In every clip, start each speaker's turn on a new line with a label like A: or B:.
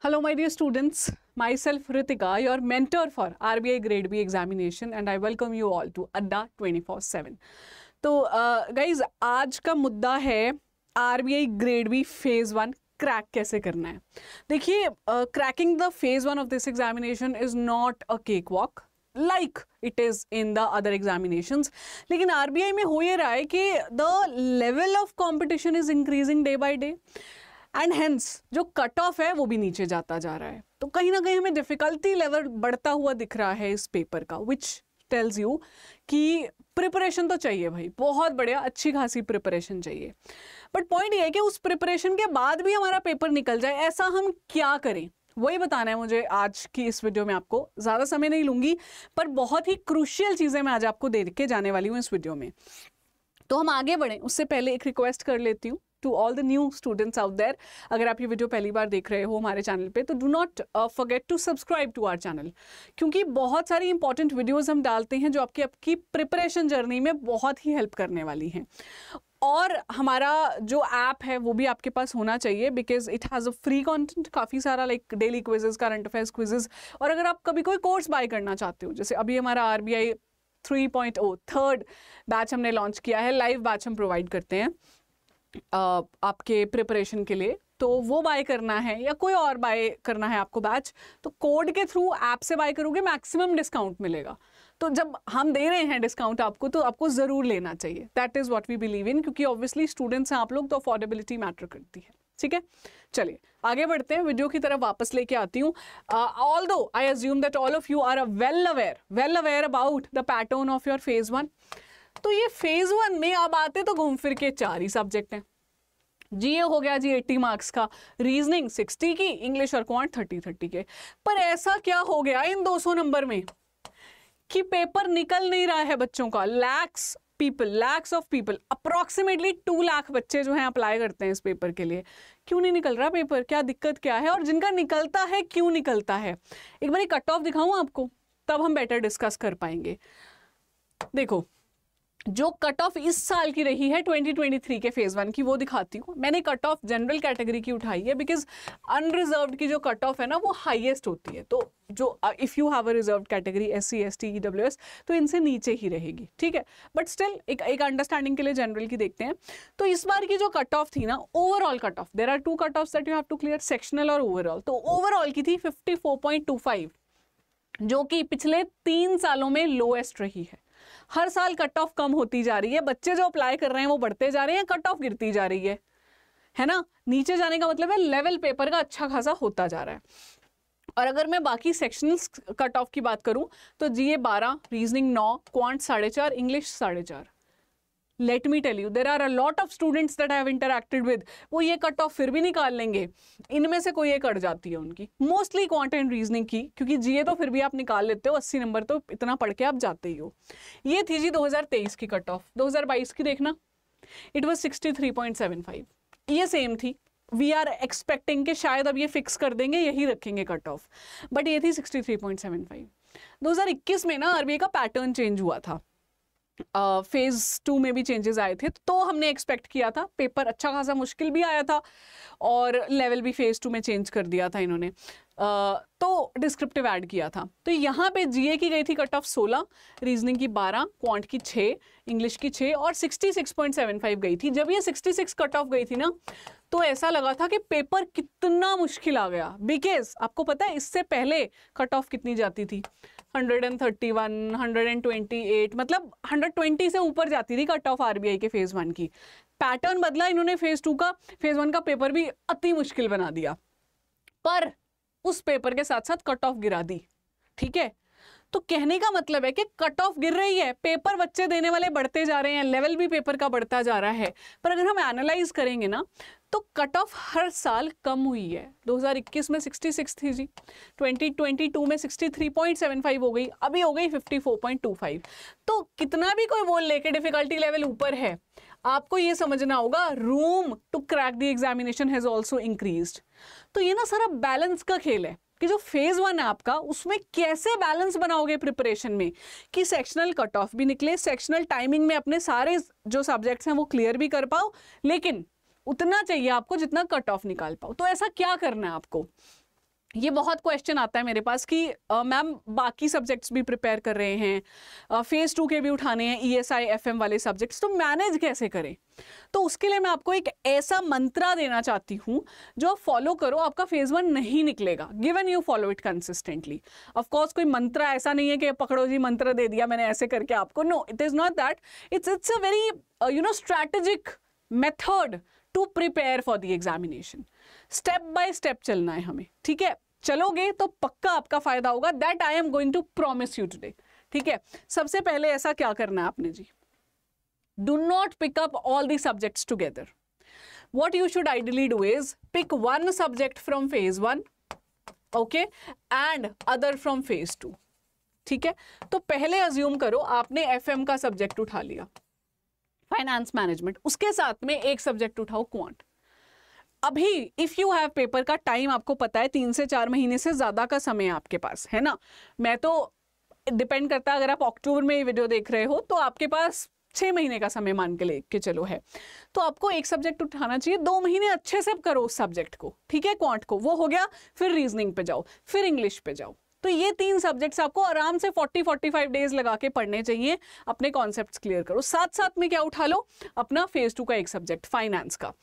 A: Hello, my dear students. Myself Ritika, your mentor for RBI Grade B examination, and I welcome you all to Adda 24/7. तो guys, आज का मुद्दा है RBI Grade B Phase 1 crack कैसे करना है. देखिए, cracking the Phase 1 of this examination is not a cakewalk like it is in the other examinations. लेकिन RBI में हो ये रहा है कि the level of competition is increasing day by day. And hence जो कट ऑफ है वो भी नीचे जाता जा रहा है. तो कहीं ना कहीं हमें डिफिकल्टी लेवल बढ़ता हुआ दिख रहा है इस पेपर का, विच टेल्स यू कि प्रिपरेशन तो चाहिए भाई, बहुत बढ़िया अच्छी खासी प्रिपरेशन चाहिए. बट पॉइंट ये है कि उस प्रिपरेशन के बाद भी हमारा पेपर निकल जाए, ऐसा हम क्या करें, वही बताना है मुझे आज की इस वीडियो में. आपको ज़्यादा समय नहीं लूँगी, पर बहुत ही क्रूशियल चीज़ें मैं आज आपको दे के जाने वाली हूँ इस वीडियो में. तो हम आगे बढ़ें उससे पहले एक रिक्वेस्ट कर लेती हूँ to all the new students out there. अगर आप ये वीडियो पहली बार देख रहे हो हमारे चैनल पे, तो do not forget to subscribe to our channel, क्योंकि बहुत सारी इंपॉर्टेंट वीडियोस हम डालते हैं जो आपकी प्रिपरेशन जर्नी में बहुत ही हेल्प करने वाली हैं. और हमारा जो ऐप है वो भी आपके पास होना चाहिए, because it has a free content, काफ़ी सारा like daily quizzes, current affairs quizzes. और अगर आप कभी कोई कोर्स बाय करना चाहते हो, जैसे अभी हमारा RBI 3.0 थर्ड बैच हमने लॉन्च किया है, लाइव बैच हम प्रोवाइड करते हैं आपके प्रिपरेशन के लिए, तो वो बाय करना है या कोई और बाय करना है आपको बैच, तो कोड के थ्रू ऐप से बाय करोगे, मैक्सिमम डिस्काउंट मिलेगा. तो जब हम दे रहे हैं डिस्काउंट आपको, तो आपको ज़रूर लेना चाहिए. That is what we believe in, क्योंकि ऑब्वियसली स्टूडेंट्स हैं आप लोग, तो अफोर्डेबिलिटी मैटर करती है. ठीक है, चलिए आगे बढ़ते हैं, वीडियो की तरफ वापस लेके आती हूँ. Although I assume that all of you are well aware about the pattern of your phase 1. तो ये फेज 1 में अब आते तो घूम फिर के 4 ही सब्जेक्ट हैं. जीए हो गया जी 80 मार्क्स का, रीजनिंग 60 की, इंग्लिश और क्वांट 30 के. पर ऐसा क्या हो गया इन 200 नंबर में कि पेपर निकल नहीं रहा है बच्चों का. Lakhs of people, approximately 2 lakh बच्चे जो हैं अप्लाई करते हैं इस पेपर के लिए. क्यों नहीं निकल रहा पेपर, क्या दिक्कत क्या है, और जिनका निकलता है क्यों निकलता है. एक बार कट ऑफ दिखाऊं आपको, तब हम बेटर डिस्कस कर पाएंगे. देखो, जो कट ऑफ इस साल की रही है 2023 के फेज 1 की, वो दिखाती हूँ. मैंने कट ऑफ जनरल कैटेगरी की उठाई है, बिकॉज अनरिजर्व्ड की जो कट ऑफ है ना वो हाईएस्ट होती है. तो जो if you have a reserved category SC ST EWS, तो इनसे नीचे ही रहेगी. ठीक है, बट स्टिल एक अंडरस्टैंडिंग के लिए जनरल की देखते हैं. तो इस बार की जो कट ऑफ थी ना, overall cut off, there are 2 cut offs that you have to clear, sectional और ओवरऑल. तो ओवरऑल की थी 54.25, जो कि पिछले 3 सालों में लोएस्ट रही है. हर साल कट ऑफ कम होती जा रही है, बच्चे जो अप्लाई कर रहे हैं वो बढ़ते जा रहे हैं, कट ऑफ गिरती जा रही है ना. नीचे जाने का मतलब है लेवल पेपर का अच्छा खासा होता जा रहा है. और अगर मैं बाकी सेक्शनल कट ऑफ की बात करूं, तो GA 12, reasoning 9, quant 4.5, English 4.5. Let me tell you, there are a lot of students that I have interacted with, वो ये कट ऑफ फिर भी निकाल लेंगे. इनमें से कोई एक अड़ जाती है उनकी, मोस्टली क्वांट एंड रीजनिंग की, क्योंकि GA तो फिर भी आप निकाल लेते हो, 80 नंबर तो इतना पढ़ के आप जाते ही हो. ये थी जी 2023 की कट ऑफ. 2022 की देखना, इट वॉज 63.75, ये सेम थी. वी आर एक्सपेक्टिंग कि शायद अब ये फिक्स कर देंगे, यही रखेंगे कट ऑफ, बट ये थी 63.75. 2021 में ना RBI का पैटर्न चेंज हुआ था, फेज 2 में भी चेंजेस आए थे, तो हमने एक्सपेक्ट किया था. पेपर अच्छा खासा मुश्किल भी आया था, और लेवल भी फेज 2 में चेंज कर दिया था इन्होंने, तो डिस्क्रिप्टिव ऐड किया था. तो यहाँ पे GA की गई थी कट ऑफ 16, रीजनिंग की 12, क्वांट की 6, इंग्लिश की 6, और 66.75 गई थी. जब ये 66 कट ऑफ गई थी ना, तो ऐसा लगा था कि पेपर कितना मुश्किल आ गया. बिकॉज आपको पता है इससे पहले कट ऑफ कितनी जाती थी, 131, 128, मतलब 120 से ऊपर जाती थी कट ऑफ RBI के फेज 1 की. पैटर्न बदला इन्होंने, फेज 2 का, फेज 1 का पेपर भी अति मुश्किल बना दिया, पर उस पेपर के साथ साथ कट ऑफ गिरा दी. ठीक है, तो कहने का मतलब है कि कट ऑफ गिर रही है, पेपर बच्चे देने वाले बढ़ते जा रहे हैं, लेवल भी पेपर का बढ़ता जा रहा है. पर अगर हम एनालाइज करेंगे ना, तो कट ऑफ हर साल कम हुई है. 2021 में 66 थी जी, 2022 में 63.75 हो गई, अभी हो गई 54.25. तो कितना भी कोई बोल ले के डिफिकल्टी लेवल ऊपर है, आपको ये समझना होगा room to crack the examination has also increased. तो ये ना सारा बैलेंस का खेल है कि जो फेज 1 है आपका, उसमें कैसे बैलेंस बनाओगे प्रिपरेशन में, कि सेक्शनल कट ऑफ भी निकले, सेक्शनल टाइमिंग में अपने सारे जो सब्जेक्ट्स हैं वो क्लियर भी कर पाओ, लेकिन उतना चाहिए आपको जितना कट ऑफ निकाल पाओ. तो ऐसा क्या करना है आपको, ये बहुत क्वेश्चन आता है मेरे पास कि मैम बाकी सब्जेक्ट्स भी प्रिपेयर कर रहे हैं, फेज 2 के भी उठाने हैं ESI FM वाले सब्जेक्ट्स, तो मैनेज कैसे करें? तो उसके लिए मैं आपको एक ऐसा मंत्रा देना चाहती हूँ जो आप फॉलो करो, आपका फेज 1 नहीं निकलेगा, given you follow it consistently. Of course कोई मंत्रा ऐसा नहीं है कि पकड़ो जी मंत्र दे दिया मैंने ऐसे करके आपको, no, it is not that. It's a very strategic method to prepare for the examination. Step by step चलना है हमें, ठीक है? चलोगे तो पक्का आपका फायदा होगा, that I am going to promise you today, ठीक है? सबसे पहले ऐसा क्या करना है आपने जी, do not pick up all the subjects together. what you should ideally do is pick one subject from phase 1, okay, and other from phase 2, ठीक है? तो पहले अज्यूम करो आपने FM का सब्जेक्ट उठा लिया, फाइनेंस मैनेजमेंट, उसके साथ में एक सब्जेक्ट उठाओ क्वांट। अभी इफ यू हैव पेपर का टाइम आपको पता है 3 से 4 महीने से ज्यादा का समय आपके पास है ना। मैं तो डिपेंड करता है, अगर आप अक्टूबर में ये वीडियो देख रहे हो तो आपके पास 6 महीने का समय मान के लेके चलो है, तो आपको एक सब्जेक्ट उठाना चाहिए। 2 महीने अच्छे से करो उस सब्जेक्ट को, ठीक है, क्वांट को, वो हो गया, फिर रीजनिंग पे जाओ, फिर इंग्लिश पे जाओ। तो ये 3 सब्जेक्ट्स आपको आराम से 40-45 डेज लगा के पढ़ने चाहिए, अपने कॉन्सेप्ट्स क्लियर करो। साथ साथ में क्या उठा लो, अपना फेज 2 का एक सब्जेक्ट फाइनेंस का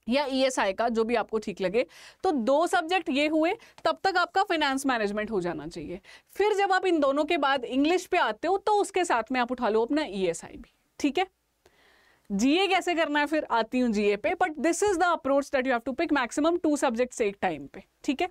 A: या ESI का, जो भी आपको ठीक लगे। तो 2 सब्जेक्ट ये हुए, तब तक आपका फाइनेंस मैनेजमेंट हो जाना चाहिए। फिर जब आप इन दोनों के बाद इंग्लिश पे आते हो तो उसके साथ में आप उठा लो अपना ESI भी, ठीक है? GA कैसे करना है, फिर आती हूँ GA पे, but this is the approach that you have to pick, maximum 2 subjects एक टाइम पे, ठीक है?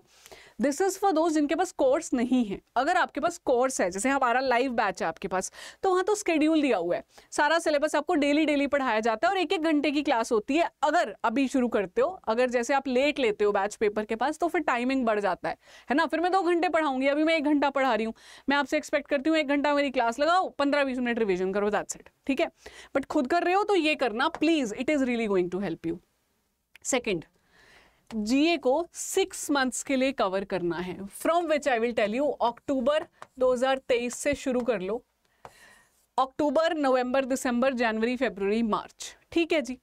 A: दिस इज फॉर दोज जिनके पास कोर्स नहीं है। अगर आपके पास कोर्स है, जैसे हमारा लाइव बैच है आपके पास, तो वहाँ तो स्केड्यूल दिया हुआ है, सारा सिलेबस आपको डेली पढ़ाया जाता है और 1-1 घंटे की क्लास होती है। अगर अभी शुरू करते हो, अगर जैसे आप लेट लेते हो बैच पेपर के पास, तो फिर टाइमिंग बढ़ जाता है ना। फिर मैं 2 घंटे पढ़ाऊंगी, अभी मैं 1 घंटा पढ़ा रही हूँ, मैं आपसे एक्सपेक्ट करती हूँ 1 घंटा मेरी क्लास लगाओ, 15-20 मिनट रिविजन करो, दैट्स इट, ठीक है? बट खुद कर रहे हो तो ये करना please, it is really going to help you. Second, GA को 6 मंथ्स के लिए कवर करना है, from which I will tell you. अक्टूबर 2023 से शुरू कर लो, अक्टूबर, नवंबर, दिसंबर, जनवरी, फरवरी, मार्च, ठीक है जी?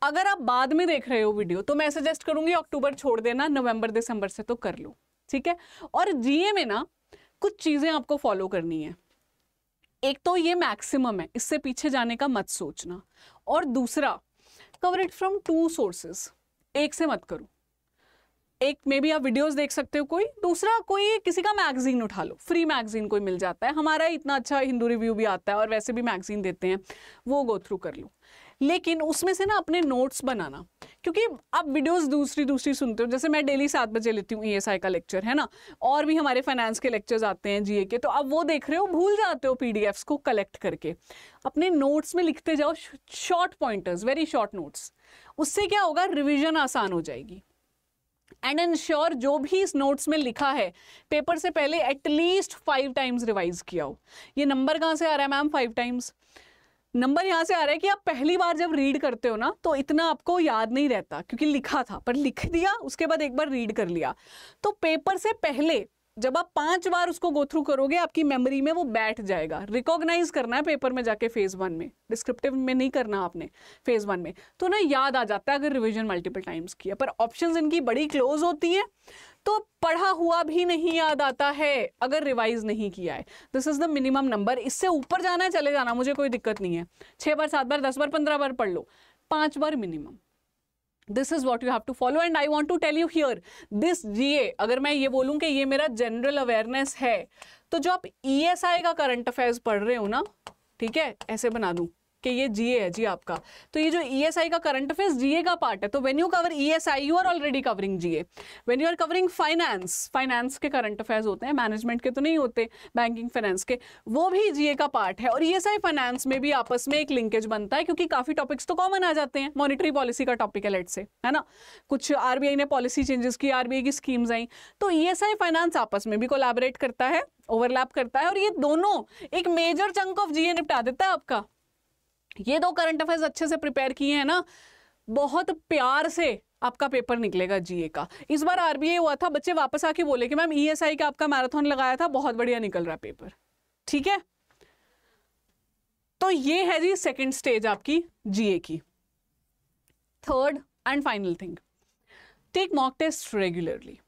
A: अगर आप बाद में देख रहे हो वीडियो तो मैं सजेस्ट करूंगी अक्टूबर छोड़ देना, नवंबर दिसंबर से तो कर लो, ठीक है? और GA में ना कुछ चीजें आपको फॉलो करनी है। एक तो ये मैक्सिमम है, इससे पीछे जाने का मत सोचना, और दूसरा, कवर इट फ्रॉम 2 सोर्सेज, एक से मत करो। एक मे बी आप वीडियोस देख सकते हो कोई, दूसरा कोई किसी का मैगजीन उठा लो, फ्री मैगजीन कोई मिल जाता है, हमारा इतना अच्छा हिंदू रिव्यू भी आता है और वैसे भी मैगजीन देते हैं, वो गो थ्रू कर लो। लेकिन उसमें से ना अपने नोट्स बनाना, क्योंकि आप वीडियोस दूसरी सुनते हो, जैसे मैं डेली 7 बजे लेती हूँ ESI का लेक्चर, है ना, और भी हमारे फाइनेंस के लेक्चर्स आते हैं GA के, तो आप वो देख रहे हो, भूल जाते हो PDFs को कलेक्ट करके। अपने नोट्स में लिखते जाओ, short pointers, very short notes, उससे क्या होगा, रिविजन आसान हो जाएगी। एंड इंश्योर जो भी इस नोट्स में लिखा है पेपर से पहले एटलीस्ट 5 टाइम्स रिवाइज किया हो। ये नंबर कहाँ से आ रहा है मैम 5 टाइम्स? नंबर यहाँ से आ रहा है कि आप पहली बार जब रीड करते हो ना तो इतना आपको याद नहीं रहता, क्योंकि लिखा था, पर लिख दिया, उसके बाद एक बार रीड कर लिया। तो पेपर से पहले जब आप 5 बार उसको गो थ्रू करोगे, आपकी मेमोरी में वो बैठ जाएगा। रिकॉग्नाइज करना है पेपर में जाके फेज 1 में, डिस्क्रिप्टिव में नहीं करना आपने, फेज 1 में, तो ना याद आ जाता है अगर रिवीजन मल्टीपल टाइम्स किया। पर ऑप्शंस इनकी बड़ी क्लोज होती है, तो पढ़ा हुआ भी नहीं याद आता है अगर रिवाइज नहीं किया है। This is the minimum number, इससे ऊपर जाना है चले जाना, मुझे कोई दिक्कत नहीं है। 6 बार, 7 बार, 10 बार, 15 बार पढ़ लो, 5 बार minimum. This is what you have to follow. And I want to tell you here, this GA, अगर मैं ये बोलूँ कि ये मेरा जनरल अवेयरनेस है, तो जो आप ESI का करंट अफेयर्स पढ़ रहे हो ना, ठीक है, ऐसे बना दूँ कि ये GA है जी आपका, तो ये जो ESI का करंट अफेयर्स GA का पार्ट है। तो when you cover ESI you are already covering GA। When you are covering finance के करंट अफेयर्स होते हैं, मैनेजमेंट के तो नहीं होते, बैंकिंग फाइनेंस के, वो भी GA का पार्ट है। और ESI फाइनेंस में भी आपस में एक लिंकेज बनता है, क्योंकि काफी टॉपिक्स तो कॉमन आ जाते हैं। मॉनिटरी पॉलिसी का टॉपिक है लेट से, है ना, कुछ RBI ने पॉलिसी चेंजेस की, RBI की स्कीम्स आई, तो ESI फाइनेंस आपस में भी कोलैबोरेट करता है, ओवरलैप करता है, और ये दोनों एक मेजर चंक ऑफ GA निपटा देता है आपका। ये 2 करंट अफेयर्स अच्छे से प्रिपेयर किए हैं ना, बहुत प्यार से आपका पेपर निकलेगा GA का। इस बार RBI हुआ था, बच्चे वापस आके बोले कि मैम ESI का आपका मैराथन लगाया था, बहुत बढ़िया निकल रहा पेपर, ठीक है? तो ये है जी सेकंड स्टेज आपकी GA की। Third and final thing, take mock test regularly.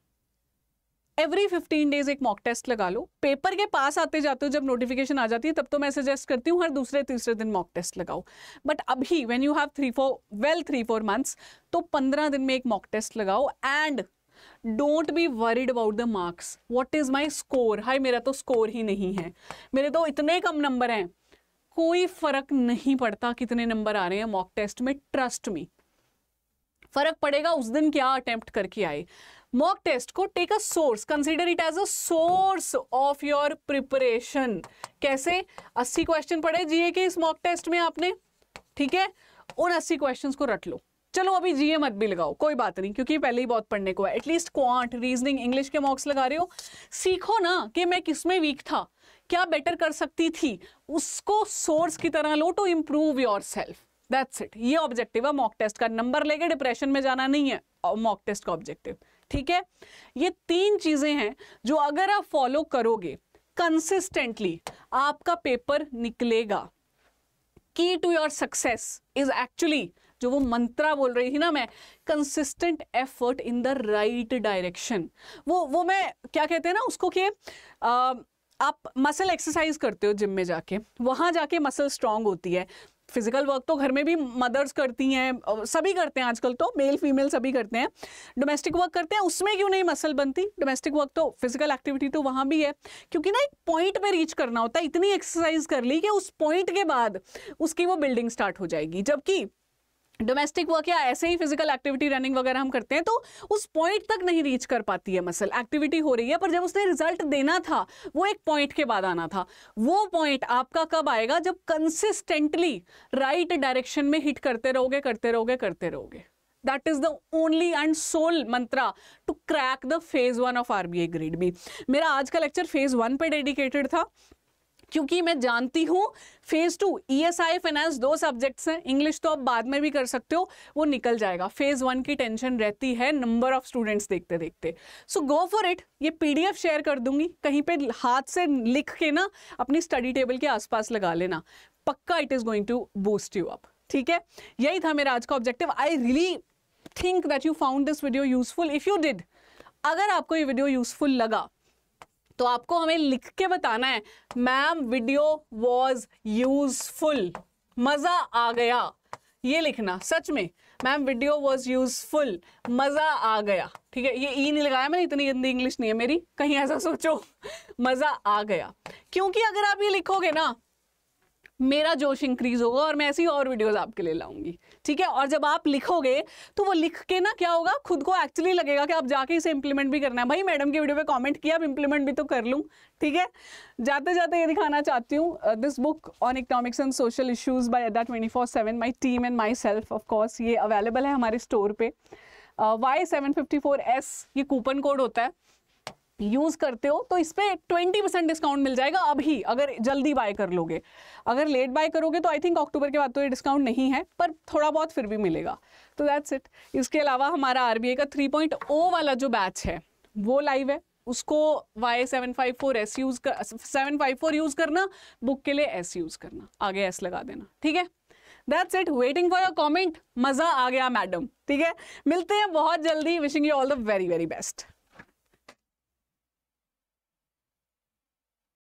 A: Every 15 days एक मॉक टेस्ट लगा लो। पेपर के पास आते जाते हो जब नोटिफिकेशन आ जाती है तब तो मैं सजेस्ट करती हूँ हर दूसरे तीसरे दिन मॉक टेस्ट लगाओ, बट अभी व्हेन यू हैव 3-4 मंथ्स तो 15 दिन में एक मॉक टेस्ट लगाओ। And don't be worried about the marks, what is my score, हाय मेरा तो स्कोर ही नहीं है, मेरे तो इतने कम नंबर हैं। कोई फर्क नहीं पड़ता कितने नंबर आ रहे हैं मॉक टेस्ट में, ट्रस्ट मी। फर्क पड़ेगा उस दिन क्या अटेम्प्ट करके आए। मॉक टेस्ट को take a source, consider it as a source of your preparation. कैसे? 80 क्वेश्चन पढ़े जीए के इस मॉक टेस्ट में आपने, ठीक है, उन 80 क्वेश्चंस को रट लो। चलो अभी जीए मत भी लगाओ, कोई बात नहीं, क्योंकि पहले ही बहुत पढ़ने को है। एटलीस्ट क्वांट, रीजनिंग, इंग्लिश के मॉक्स लगा रहे हो, सीखो ना कि मैं किसमें वीक था, क्या बेटर कर सकती थी, उसको सोर्स की तरह लो to improve yourself. That's it. ये ऑब्जेक्टिव है मॉक टेस्ट का। नंबर लेके डिप्रेशन में जाना नहीं है मॉक टेस्ट का ऑब्जेक्टिव, ठीक है। ये 3 चीजें हैं जो अगर आप फॉलो करोगे कंसिस्टेंटली आपका पेपर निकलेगा। Key to your success is actually, जो वो मंत्रा बोल रही थी ना मैं, consistent effort in the right direction. वो मैं क्या कहते हैं ना उसको कि आप मसल एक्सरसाइज करते हो जिम में जाके, वहां जाके मसल स्ट्रांग होती है। फिजिकल वर्क तो घर में भी मदर्स करती हैं, सभी करते हैं आजकल तो, मेल फीमेल सभी करते हैं। डोमेस्टिक वर्क करते हैं, उसमें क्यों नहीं मसल बनती? डोमेस्टिक वर्क तो फिजिकल एक्टिविटी तो वहाँ भी है, क्योंकि ना एक पॉइंट पे रीच करना होता है। इतनी एक्सरसाइज कर ली कि उस पॉइंट के बाद उसकी वो बिल्डिंग स्टार्ट हो जाएगी। जबकि डोमेस्टिक वर्क या ऐसे ही फिजिकल एक्टिविटी रनिंग वगैरह हम करते हैं तो उस पॉइंट तक नहीं रीच कर पाती है मसल। एक्टिविटी हो रही है पर जब उसने रिजल्ट देना था वो एक पॉइंट के बाद आना था। वो पॉइंट आपका कब आएगा? जब कंसिस्टेंटली राइट डायरेक्शन में हिट करते रहोगे, करते रहोगे, करते रहोगे। That is the only and sole mantra to crack the phase 1 of RBI grade B। मेरा आज का लेक्चर phase 1 पे डेडिकेटेड था, क्योंकि मैं जानती हूँ फेज 2 ESI फाइनेंस 2 सब्जेक्ट्स हैं, इंग्लिश तो आप बाद में भी कर सकते हो, वो निकल जाएगा। फेज 1 की टेंशन रहती है नंबर ऑफ स्टूडेंट्स देखते देखते। सो गो फॉर इट। ये PDF शेयर कर दूंगी, कहीं पे हाथ से लिख के ना अपनी स्टडी टेबल के आसपास लगा लेना, पक्का it is going to boost you up, ठीक है। यही था मेरा आज का objective. I really think that you found this video useful. If you did, अगर आपको ये वीडियो यूजफुल लगा तो आपको हमें लिख के बताना है, मैम वीडियो वॉज यूजफुल, मजा आ गया। ये लिखना, सच में मैम वीडियो वॉज यूजफुल, मजा आ गया, ठीक है। ये ई नहीं लगाया मैंने, इतनी गंदी इंग्लिश नहीं है मेरी, कहीं ऐसा सोचो, मजा आ गया। क्योंकि अगर आप ये लिखोगे ना, मेरा जोश इंक्रीज होगा और मैं ऐसी और वीडियोस आपके लिए लाऊंगी, ठीक है। और जब आप लिखोगे तो वो लिख के ना क्या होगा, खुद को एक्चुअली लगेगा कि आप जाके इसे इंप्लीमेंट भी करना है। भाई मैडम की वीडियो पे कमेंट किया, अब इंप्लीमेंट भी तो कर लूँ, ठीक है। जाते जाते ये दिखाना चाहती हूँ, this book on economics and social issues by अड्डा 24/7, my team and my self, of course. ये अवेलेबल है हमारे स्टोर पे। Y754S ये कूपन कोड होता है, यूज करते हो तो इस पे 20% डिस्काउंट मिल जाएगा अभी, अगर जल्दी बाय कर लोगे। अगर लेट बाय करोगे तो आई थिंक अक्टूबर के बाद तो ये डिस्काउंट नहीं है, पर थोड़ा बहुत फिर भी मिलेगा। तो दैट्स इट। इसके अलावा हमारा RBI का 3.0 वाला जो बैच है वो लाइव है, उसको Y754S 754 यूज करना, बुक के लिए S यूज करना, आगे S लगा देना, ठीक है। That's it. Waiting for your comment. मजा आ गया मैडम, ठीक है। मिलते हैं बहुत जल्दी। Wishing you all the very very best.